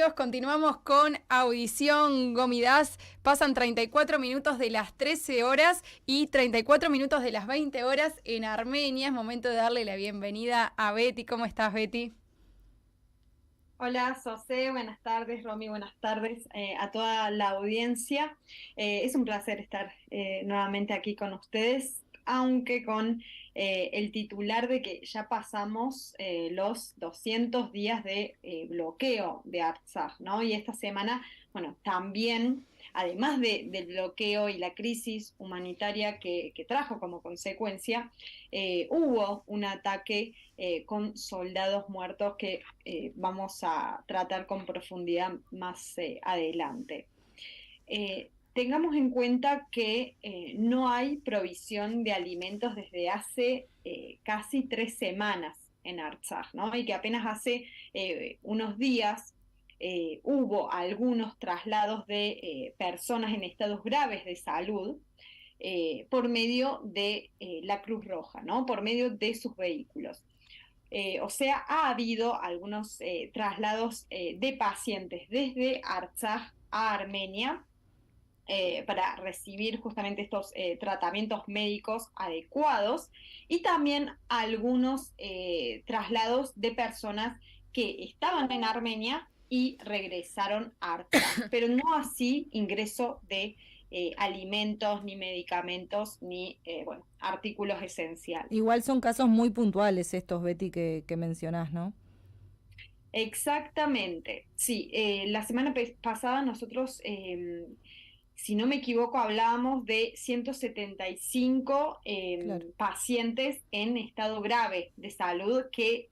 amigos, continuamos con Audición Gomidas. Pasan 34 minutos de las 13 horas y 34 minutos de las 20 horas en Armenia. Es momento de darle la bienvenida a Betty. ¿Cómo estás, Betty? Hola, José, buenas tardes, Romy, buenas tardes a toda la audiencia. Es un placer estar nuevamente aquí con ustedes, aunque con el titular de que ya pasamos los 200 días de bloqueo de Artsaj, ¿no? Y esta semana, bueno, también, además del bloqueo y la crisis humanitaria que trajo como consecuencia, hubo un ataque con soldados muertos que vamos a tratar con profundidad más adelante. Tengamos en cuenta que no hay provisión de alimentos desde hace casi 3 semanas en Artsaj, ¿no? Y que apenas hace unos días hubo algunos traslados de personas en estados graves de salud por medio de la Cruz Roja, ¿no? Por medio de sus vehículos. O sea, ha habido algunos traslados de pacientes desde Artsaj a Armenia para recibir justamente estos tratamientos médicos adecuados y también algunos traslados de personas que estaban en Armenia y regresaron a Artsaj, pero no así ingreso de alimentos, ni medicamentos, ni bueno, artículos esenciales. Igual son casos muy puntuales estos, Betty, que mencionás, ¿no? Exactamente, sí. La semana pasada nosotros, si no me equivoco, hablábamos de 175 Claro. pacientes en estado grave de salud que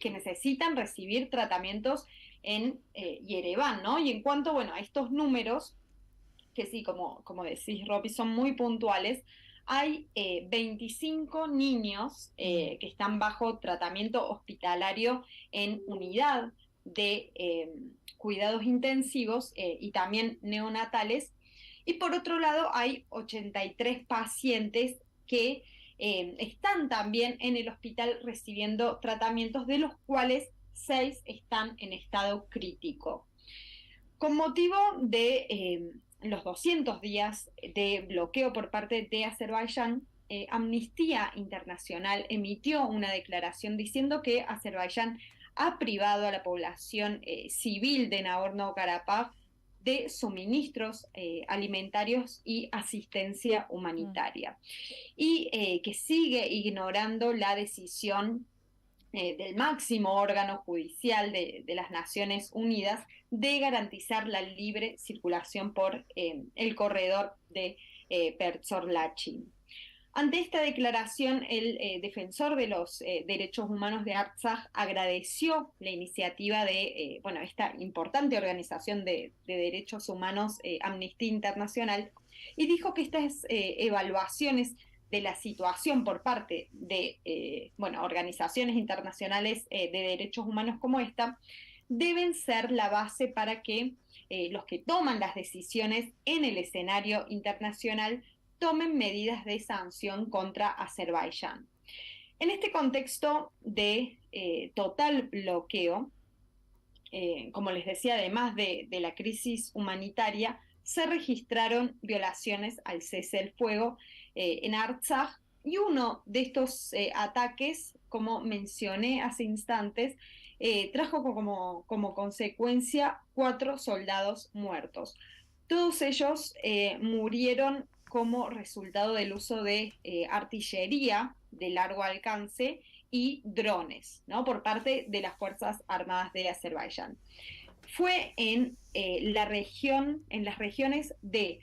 necesitan recibir tratamientos en Yerevan, ¿no? Y en cuanto, bueno, a estos números, que sí, como decís, Roby, son muy puntuales. Hay 25 niños que están bajo tratamiento hospitalario en unidad de cuidados intensivos y también neonatales. Y por otro lado, hay 83 pacientes que están también en el hospital recibiendo tratamientos, de los cuales 6 están en estado crítico. Con motivo de los 200 días de bloqueo por parte de Azerbaiyán, Amnistía Internacional emitió una declaración diciendo que Azerbaiyán ha privado a la población civil de Nagorno-Karabaj de suministros alimentarios y asistencia humanitaria, y que sigue ignorando la decisión del máximo órgano judicial de las Naciones Unidas de garantizar la libre circulación por el corredor de Perzor-Lachin. Ante esta declaración, el defensor de los derechos humanos de Artsaj agradeció la iniciativa de bueno, esta importante organización de derechos humanos, Amnistía Internacional, y dijo que estas evaluaciones de la situación por parte de bueno, organizaciones internacionales de derechos humanos como esta deben ser la base para que los que toman las decisiones en el escenario internacional tomen medidas de sanción contra Azerbaiyán. En este contexto de total bloqueo, como les decía, además de la crisis humanitaria, se registraron violaciones al cese del fuego en Artsaj, y uno de estos ataques, como mencioné hace instantes, trajo como consecuencia 4 soldados muertos. Todos ellos murieron como resultado del uso de artillería de largo alcance y drones, ¿no? Por parte de las Fuerzas Armadas de Azerbaiyán. Fue en las regiones de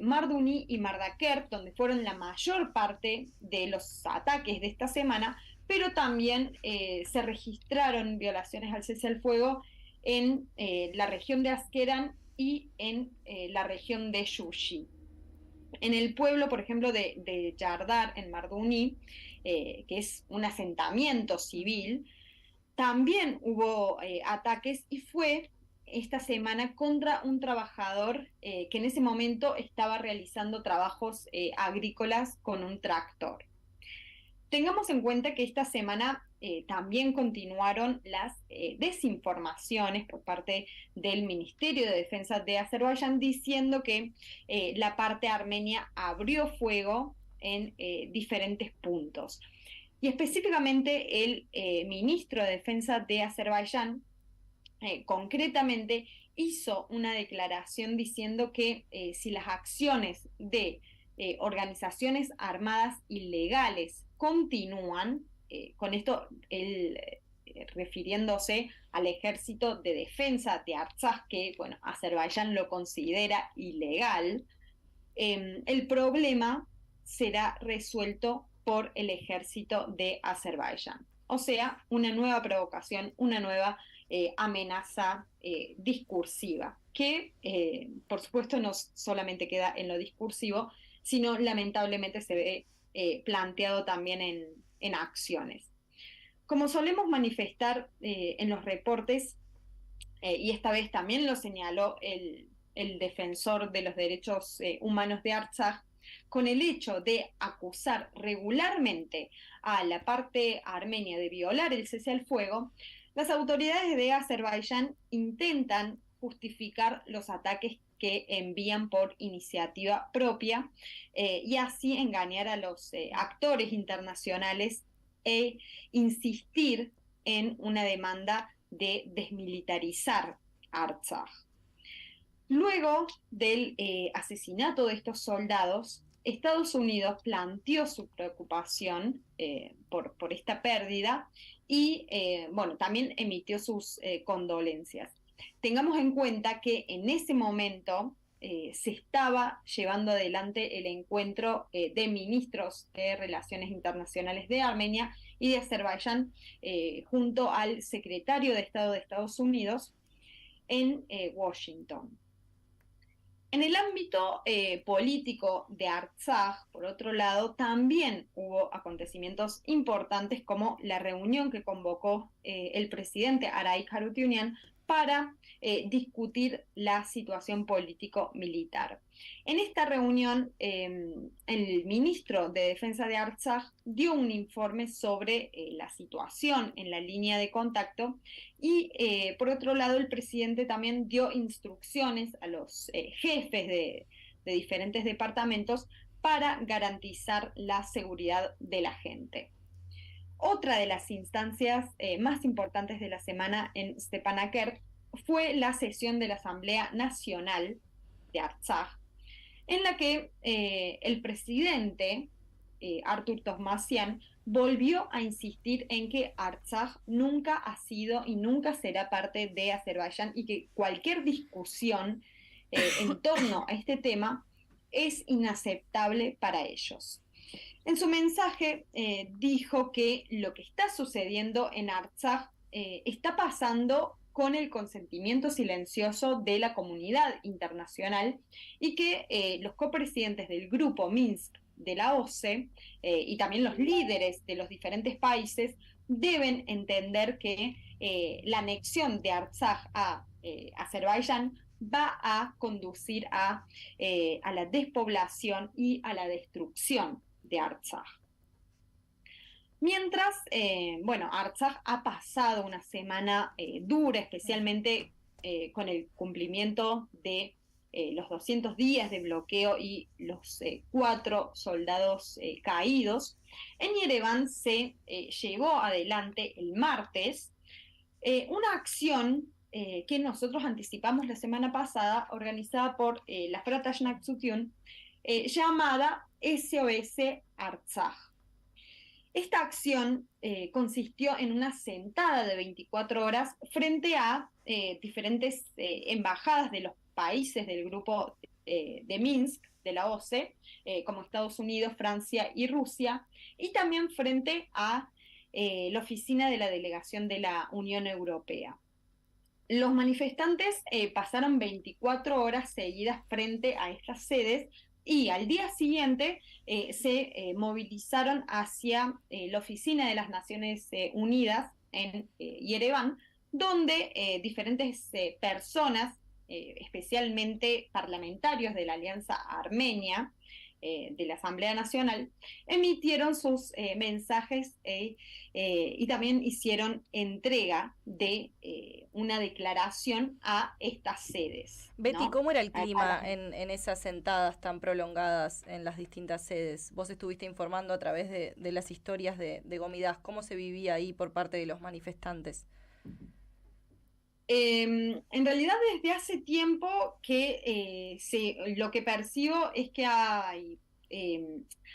Marduni y Mardaker, donde fueron la mayor parte de los ataques de esta semana, pero también se registraron violaciones al cese al fuego en la región de Askeran y en la región de Yushi. En el pueblo, por ejemplo, de Yardar, en Marduni, que es un asentamiento civil, también hubo ataques, y fue esta semana contra un trabajador que en ese momento estaba realizando trabajos agrícolas con un tractor. Tengamos en cuenta que esta semana también continuaron las desinformaciones por parte del Ministerio de Defensa de Azerbaiyán diciendo que la parte armenia abrió fuego en diferentes puntos. Y específicamente el ministro de Defensa de Azerbaiyán concretamente hizo una declaración diciendo que si las acciones de organizaciones armadas ilegales continúan, con esto él refiriéndose al ejército de defensa de Artsaj, que bueno, Azerbaiyán lo considera ilegal, el problema será resuelto por el ejército de Azerbaiyán. O sea, una nueva provocación, una nueva amenaza discursiva, que por supuesto no solamente queda en lo discursivo, sino lamentablemente se ve planteado también en acciones. Como solemos manifestar en los reportes, y esta vez también lo señaló el defensor de los derechos humanos de Artsaj, con el hecho de acusar regularmente a la parte armenia de violar el cese al fuego, las autoridades de Azerbaiyán intentan justificar los ataques que envían por iniciativa propia y así engañar a los actores internacionales e insistir en una demanda de desmilitarizar Artsaj. Luego del asesinato de estos soldados, Estados Unidos planteó su preocupación por esta pérdida y bueno, también emitió sus condolencias. Tengamos en cuenta que en ese momento se estaba llevando adelante el encuentro de ministros de Relaciones Internacionales de Armenia y de Azerbaiyán junto al secretario de Estado de Estados Unidos en Washington. En el ámbito político de Artsaj, por otro lado, también hubo acontecimientos importantes como la reunión que convocó el presidente Aray Harutyunyan para discutir la situación político-militar. En esta reunión, el ministro de Defensa de Artsaj dio un informe sobre la situación en la línea de contacto y, por otro lado, el presidente también dio instrucciones a los jefes de diferentes departamentos para garantizar la seguridad de la gente. Otra de las instancias más importantes de la semana en Stepanakert fue la sesión de la Asamblea Nacional de Artsaj, en la que el presidente Artur Tozmasyan volvió a insistir en que Artsaj nunca ha sido y nunca será parte de Azerbaiyán y que cualquier discusión en torno a este tema es inaceptable para ellos. En su mensaje dijo que lo que está sucediendo en Artsaj está pasando con el consentimiento silencioso de la comunidad internacional y que los copresidentes del grupo Minsk de la OSCE y también los líderes de los diferentes países deben entender que la anexión de Artsaj a Azerbaiyán va a conducir a la despoblación y a la destrucción de Artsaj. Mientras, bueno, Artsaj ha pasado una semana dura, especialmente con el cumplimiento de los 200 días de bloqueo y los 4 soldados caídos. En Yerevan se llevó adelante el martes una acción que nosotros anticipamos la semana pasada, organizada por la Frata Naxutyun, llamada SOS Artsaj. Esta acción consistió en una sentada de 24 horas frente a diferentes embajadas de los países del grupo de Minsk, de la OSCE, como Estados Unidos, Francia y Rusia, y también frente a la oficina de la delegación de la Unión Europea. Los manifestantes pasaron 24 horas seguidas frente a estas sedes y al día siguiente se movilizaron hacia la oficina de las Naciones Unidas en Yerevan, donde diferentes personas, especialmente parlamentarios de la Alianza Armenia, de la Asamblea Nacional, emitieron sus mensajes y también hicieron entrega de una declaración a estas sedes. Betty, ¿no? ¿cómo era el clima en esas sentadas tan prolongadas en las distintas sedes? Vos estuviste informando a través de las historias de Gomidas. ¿Cómo se vivía ahí por parte de los manifestantes? En realidad desde hace tiempo que lo que percibo es que hay,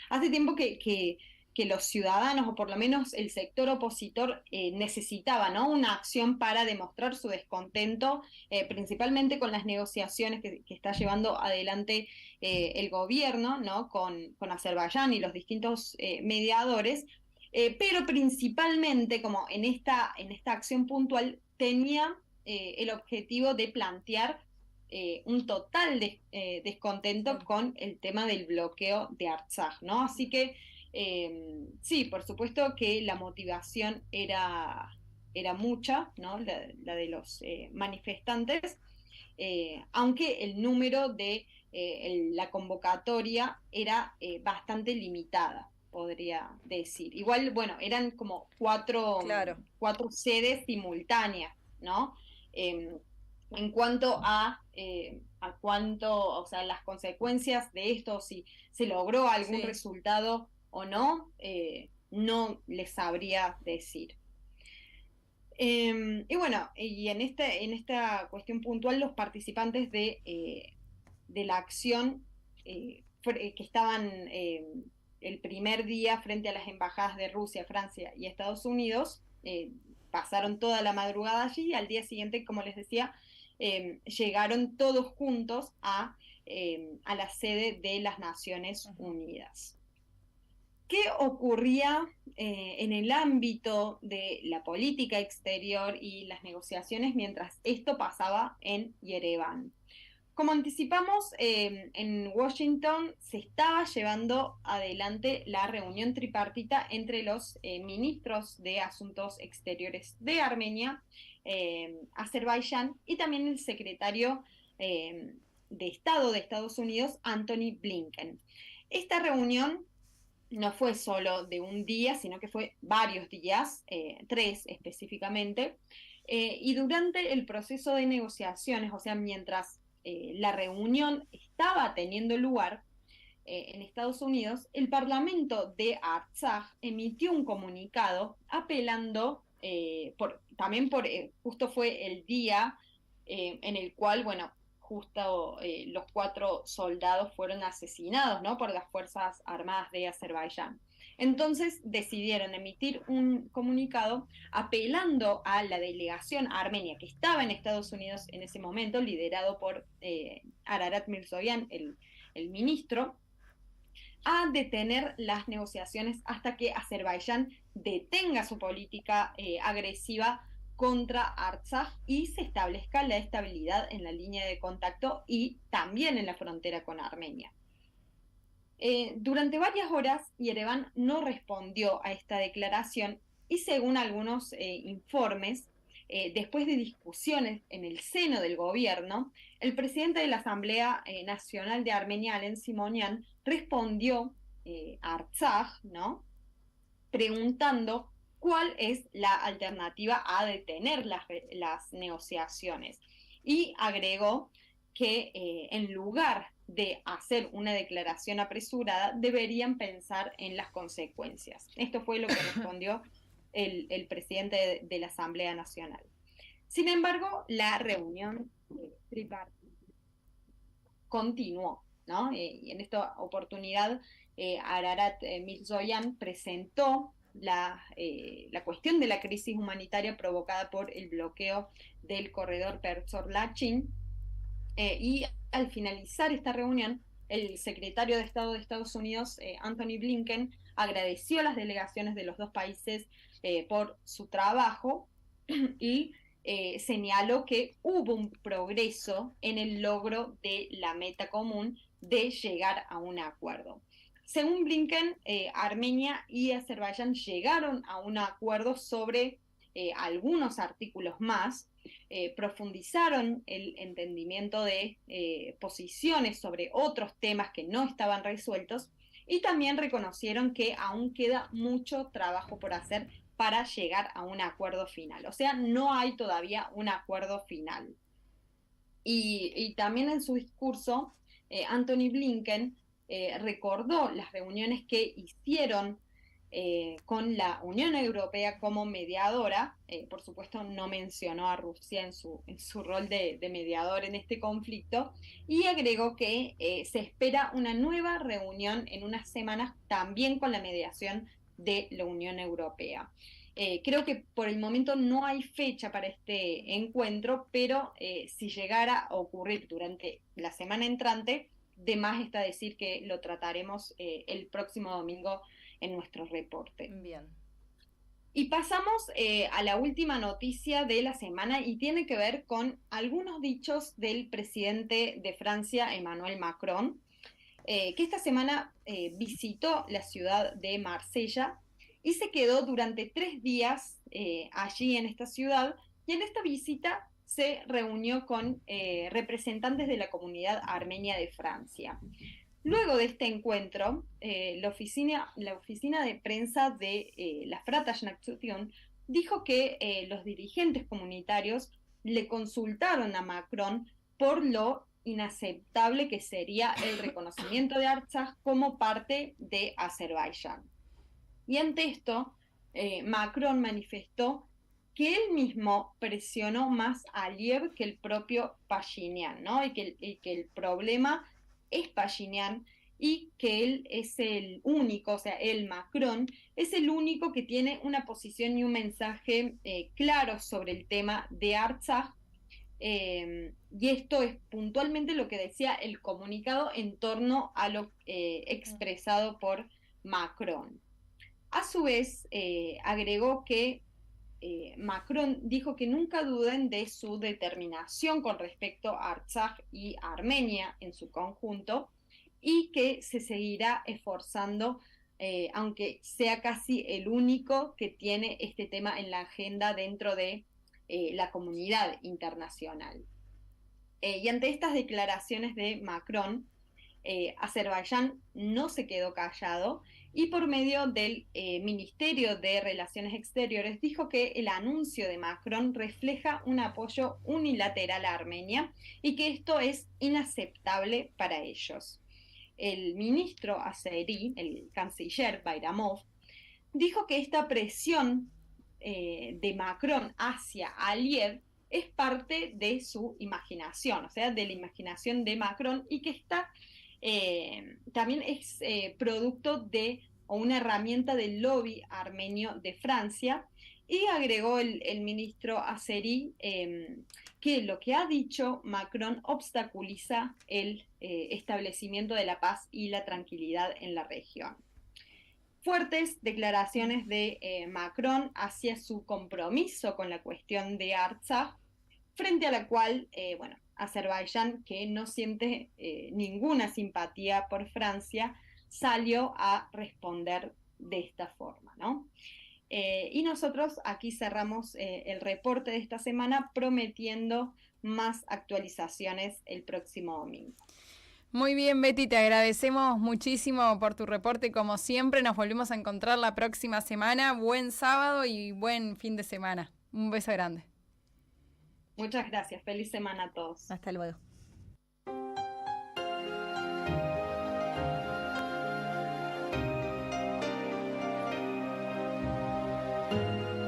hace tiempo que los ciudadanos, o por lo menos el sector opositor, necesitaba, ¿no?, una acción para demostrar su descontento, principalmente con las negociaciones que está llevando adelante el gobierno, ¿no?, con Azerbaiyán y los distintos mediadores, pero principalmente, como en esta acción puntual, tenía el objetivo de plantear un total descontento con el tema del bloqueo de Artsaj, ¿no? Así que sí, por supuesto que la motivación era mucha, ¿no? La de los manifestantes, aunque el número de la convocatoria era bastante limitada, podría decir. Igual, bueno, eran como cuatro sedes simultáneas, ¿no? En cuanto a cuánto, o sea, las consecuencias de esto, si se logró algún resultado o no, no les sabría decir. Y bueno, y en esta cuestión puntual, los participantes de la acción que estaban el primer día frente a las embajadas de Rusia, Francia y Estados Unidos, pasaron toda la madrugada allí y al día siguiente, como les decía, llegaron todos juntos a la sede de las Naciones Unidas. ¿Qué ocurría en el ámbito de la política exterior y las negociaciones mientras esto pasaba en Yereván? Como anticipamos, en Washington se estaba llevando adelante la reunión tripartita entre los ministros de Asuntos Exteriores de Armenia, Azerbaiyán y también el secretario de Estado de Estados Unidos, Antony Blinken. Esta reunión no fue solo de un día, sino que fue varios días, 3 específicamente, y durante el proceso de negociaciones, o sea, mientras la reunión estaba teniendo lugar en Estados Unidos, el Parlamento de Artsaj emitió un comunicado apelando, justo fue el día en el cual, bueno, justo los 4 soldados fueron asesinados, ¿no?, por las Fuerzas Armadas de Azerbaiyán. Entonces decidieron emitir un comunicado apelando a la delegación armenia que estaba en Estados Unidos en ese momento, liderado por Ararat Mirzoyan, el ministro, a detener las negociaciones hasta que Azerbaiyán detenga su política agresiva contra Artsaj y se establezca la estabilidad en la línea de contacto y también en la frontera con Armenia. Durante varias horas, Yereván no respondió a esta declaración y según algunos informes, después de discusiones en el seno del gobierno, el presidente de la Asamblea Nacional de Armenia, Alen Simonian, respondió a Artsaj, ¿no?, preguntando cuál es la alternativa a detener las negociaciones. Y agregó que en lugar de hacer una declaración apresurada, deberían pensar en las consecuencias. Esto fue lo que respondió el presidente de la Asamblea Nacional. Sin embargo, la reunión tripartita continuó, ¿no? Y en esta oportunidad, Ararat Mirzoyan presentó la cuestión de la crisis humanitaria provocada por el bloqueo del corredor Persor-Lachin, y al finalizar esta reunión, el secretario de Estado de Estados Unidos, Antony Blinken, agradeció a las delegaciones de los dos países por su trabajo y señaló que hubo un progreso en el logro de la meta común de llegar a un acuerdo. Según Blinken, Armenia y Azerbaiyán llegaron a un acuerdo sobre algunos artículos más, profundizaron el entendimiento de posiciones sobre otros temas que no estaban resueltos y también reconocieron que aún queda mucho trabajo por hacer para llegar a un acuerdo final. O sea, no hay todavía un acuerdo final. Y también en su discurso, Anthony Blinken recordó las reuniones que hicieron con la Unión Europea como mediadora. Por supuesto, no mencionó a Rusia en su rol de mediador en este conflicto, y agregó que se espera una nueva reunión en unas semanas también con la mediación de la Unión Europea. Creo que por el momento no hay fecha para este encuentro, pero si llegara a ocurrir durante la semana entrante, de más está decir que lo trataremos el próximo domingo en nuestro reporte. Bien. Y pasamos a la última noticia de la semana y tiene que ver con algunos dichos del presidente de Francia, Emmanuel Macron, que esta semana visitó la ciudad de Marsella y se quedó durante 3 días allí en esta ciudad, y en esta visita se reunió con representantes de la comunidad armenia de Francia. Luego de este encuentro, la oficina de prensa de la Fratas Nation dijo que los dirigentes comunitarios le consultaron a Macron por lo inaceptable que sería el reconocimiento de Artsaj como parte de Azerbaiyán. Y ante esto, Macron manifestó que él mismo presionó más a Aliyev que el propio Pashinyan, ¿no? Y que el problema es Pashinyan, y que él es el único, o sea, él, Macron, es el único que tiene una posición y un mensaje claro sobre el tema de Artsaj. Y esto es puntualmente lo que decía el comunicado en torno a lo expresado por Macron. A su vez, agregó que Macron dijo que nunca duden de su determinación con respecto a Artsaj y Armenia en su conjunto, y que se seguirá esforzando, aunque sea casi el único que tiene este tema en la agenda dentro de la comunidad internacional. Y ante estas declaraciones de Macron, Azerbaiyán no se quedó callado y por medio del Ministerio de Relaciones Exteriores dijo que el anuncio de Macron refleja un apoyo unilateral a Armenia y que esto es inaceptable para ellos. El ministro azerí, el canciller Bayramov, dijo que esta presión de Macron hacia Aliyev es parte de su imaginación, o sea, de la imaginación de Macron, y que está también es producto de o una herramienta del lobby armenio de Francia. Y agregó el ministro azerí que lo que ha dicho Macron obstaculiza el establecimiento de la paz y la tranquilidad en la región. Fuertes declaraciones de Macron hacia su compromiso con la cuestión de Artsaj, frente a la cual, Azerbaiyán, que no siente ninguna simpatía por Francia, salió a responder de esta forma, ¿no? Y nosotros aquí cerramos el reporte de esta semana, prometiendo más actualizaciones el próximo domingo. Muy bien, Betty, te agradecemos muchísimo por tu reporte. Como siempre, nos volvemos a encontrar la próxima semana. Buen sábado y buen fin de semana. Un beso grande. Muchas gracias. Feliz semana a todos. Hasta luego.